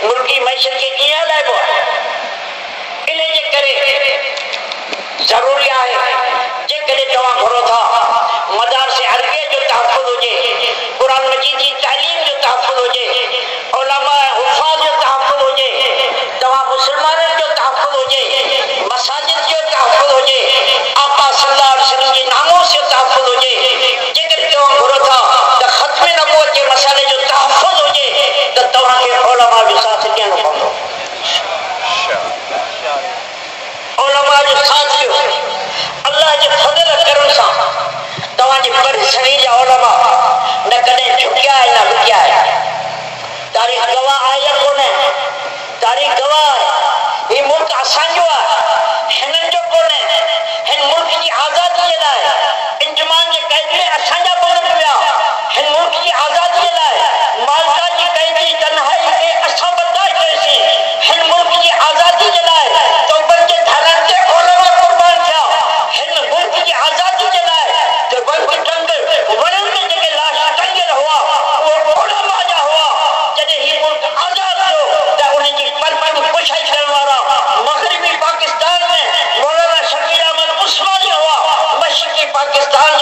मुल्की मैशत के कीअं हलाइबो आहे। इन जे करे ज़रूरी आहे जेकॾहिं तव्हां घुरो था मदारस अरबिया जो तहफ़्फ़ुज़ हुजे, क़ुरान मजीद जी तालीम जो तहफ़्फ़ुज़ हुजे, उलमा हुफ़ाज़ जो तहफ़्फ़ुज़ हुजे, तव्हां मुस्लमाननि जो तहफ़्फ़ुज़ हुजे, मसाजिद जो तहफ़्फ़ुज़ हुजे, आका सल्लल्लाहु अलैहि वसल्लम जे नामोस जो तहफ़्फ़ुज़ हुजे। जेकॾहिं तव्हां घुरो था त ख़त्म नबूवत जे मसाले जो तहफ़्फ़ुज़ हुजे त तव्हांखे उलमा जो साथ ॾियणो पवंदो। उलमा जो साथ ॾियो। अल्लाह जे फज़ल करण सां तव्हांजी परिसरी जा उलमा न कॾहिं झुकिया आहिनि न विकिया आहिनि। तारीख़ गवाह आहे या कोन्हे? तारीख़ गवाह आहे। ही मुल्क असांजो आहे, हिननि जो कोन्हे। हिन मुल्क जी आज़ादी जे लाइ इंजमान जे क़ैद में असांजा बुज़ुर्ग विया। हिन मुल्क जी आज़ादी जे लाइ माल्टा जी क़ैदी तन्हाई खे असां बर्दाश्त कयोसीं। हिन मुल्क जी आज़ादी जे लाइ तौबनि जे धारनि ते उलमा क़ुर्बान थिया। हिन मुल्क जी आज़ादी जे लाइ वणनि में जेके लाश टंगियल हुआ उहे उलमा जा हुआ। जॾहिं ही मुल्क आज़ाद थियो त उनजी परपन पुछाई करण वारा मग़रिबी पाकिस्तान में मौलाना शकील अहमद उस्मानी हुआ। मशरिक़ी पाकिस्तान